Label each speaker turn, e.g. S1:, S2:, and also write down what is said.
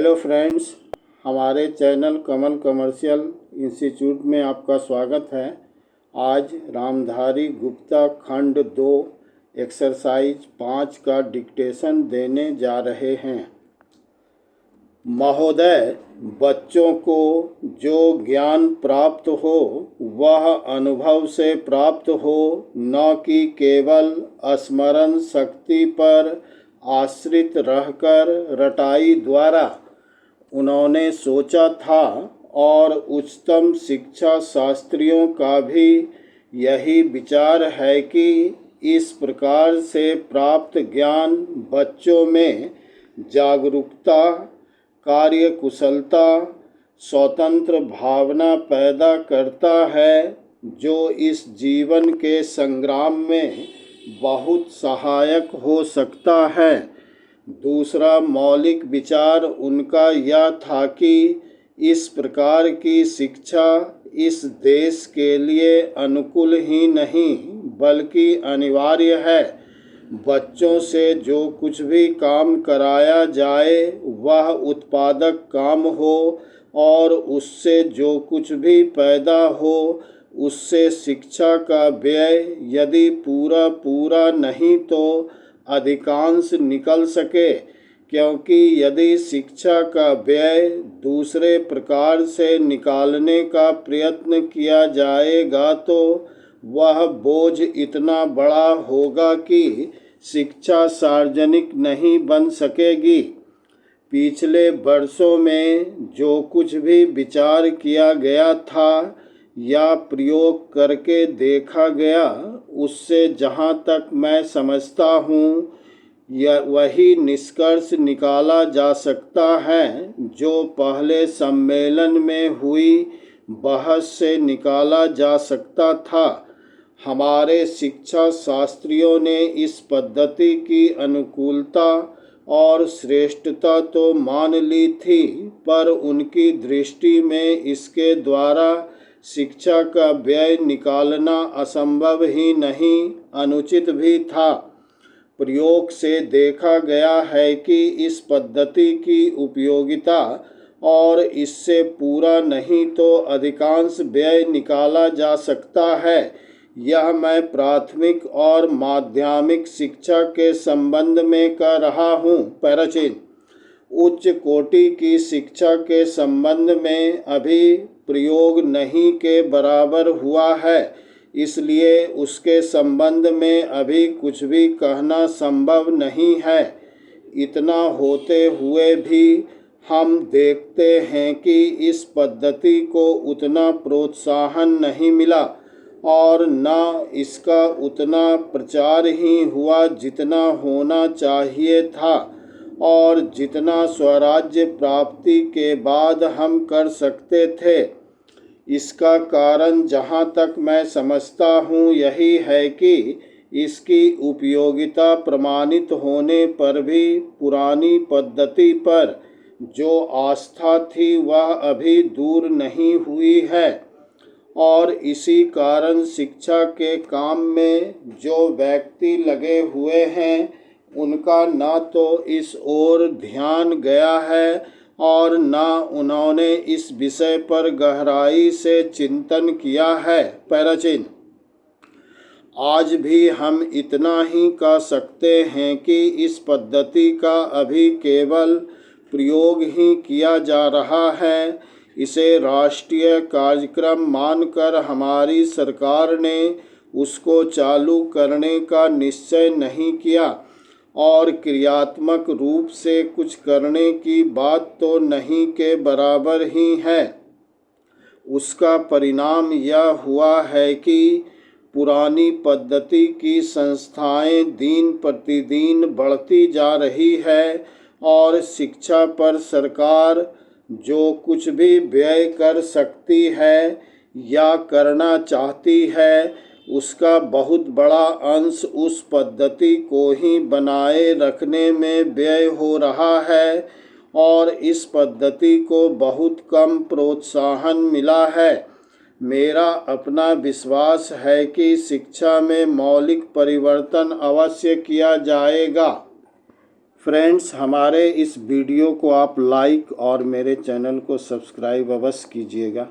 S1: Hello friends, हमारे channel कमल commercial institute में आपका स्वागत है। आज रामधारी गुप्ता खंड 2 एक्सरसाइज 5 का डिक्टेशन देने जा रहे हैं। महोदय, बच्चों को जो ज्ञान प्राप्त हो वह अनुभव से प्राप्त हो, न कि केवल स्मरण शक्ति पर आश्रित रहकर रटाई द्वारा। उन्होंने सोचा था और उच्चतम शिक्षा शास्त्रियों का भी यही विचार है कि इस प्रकार से प्राप्त ज्ञान बच्चों में जागरूकता, कार्यकुशलता, स्वतंत्र भावना पैदा करता है, जो इस जीवन के संग्राम में बहुत सहायक हो सकता है। दूसरा मौलिक विचार उनका यह था कि इस प्रकार की शिक्षा इस देश के लिए अनुकूल ही नहीं बल्कि अनिवार्य है। बच्चों से जो कुछ भी काम कराया जाए वह उत्पादक काम हो और उससे जो कुछ भी पैदा हो उससे शिक्षा का व्यय यदि पूरा नहीं तो अधिकांश निकल सके, क्योंकि यदि शिक्षा का व्यय दूसरे प्रकार से निकालने का प्रयत्न किया जाएगा तो वह बोझ इतना बड़ा होगा कि शिक्षा सार्वजनिक नहीं बन सकेगी। पिछले वर्षों में जो कुछ भी विचार किया गया था या प्रयोग करके देखा गया, उससे जहाँ तक मैं समझता हूँ यह वही निष्कर्ष निकाला जा सकता है जो पहले सम्मेलन में हुई बहस से निकाला जा सकता था। हमारे शिक्षा शास्त्रियों ने इस पद्धति की अनुकूलता और श्रेष्ठता तो मान ली थी, पर उनकी दृष्टि में इसके द्वारा शिक्षा का व्यय निकालना असंभव ही नहीं, अनुचित भी था। प्रयोग से देखा गया है कि इस पद्धति की उपयोगिता और इससे पूरा नहीं तो अधिकांश व्यय निकाला जा सकता है। यह मैं प्राथमिक और माध्यमिक शिक्षा के संबंध में कह रहा हूँ। पैराचिन उच्च कोटि की शिक्षा के संबंध में अभी प्रयोग नहीं के बराबर हुआ है, इसलिए उसके संबंध में अभी कुछ भी कहना संभव नहीं है। इतना होते हुए भी हम देखते हैं कि इस पद्धति को उतना प्रोत्साहन नहीं मिला और न इसका उतना प्रचार ही हुआ जितना होना चाहिए था और जितना स्वराज्य प्राप्ति के बाद हम कर सकते थे। इसका कारण जहाँ तक मैं समझता हूँ यही है कि इसकी उपयोगिता प्रमाणित होने पर भी पुरानी पद्धति पर जो आस्था थी वह अभी दूर नहीं हुई है और इसी कारण शिक्षा के काम में जो व्यक्ति लगे हुए हैं उनका न तो इस ओर ध्यान गया है और न उन्होंने इस विषय पर गहराई से चिंतन किया है। पैराचिन आज भी हम इतना ही कह सकते हैं कि इस पद्धति का अभी केवल प्रयोग ही किया जा रहा है। इसे राष्ट्रीय कार्यक्रम मानकर हमारी सरकार ने उसको चालू करने का निश्चय नहीं किया और क्रियात्मक रूप से कुछ करने की बात तो नहीं के बराबर ही है। उसका परिणाम यह हुआ है कि पुरानी पद्धति की संस्थाएं दिन प्रतिदिन बढ़ती जा रही है और शिक्षा पर सरकार जो कुछ भी व्यय कर सकती है या करना चाहती है उसका बहुत बड़ा अंश उस पद्धति को ही बनाए रखने में व्यय हो रहा है और इस पद्धति को बहुत कम प्रोत्साहन मिला है। मेरा अपना विश्वास है कि शिक्षा में मौलिक परिवर्तन अवश्य किया जाएगा। फ्रेंड्स, हमारे इस वीडियो को आप लाइक और मेरे चैनल को सब्सक्राइब अवश्य कीजिएगा।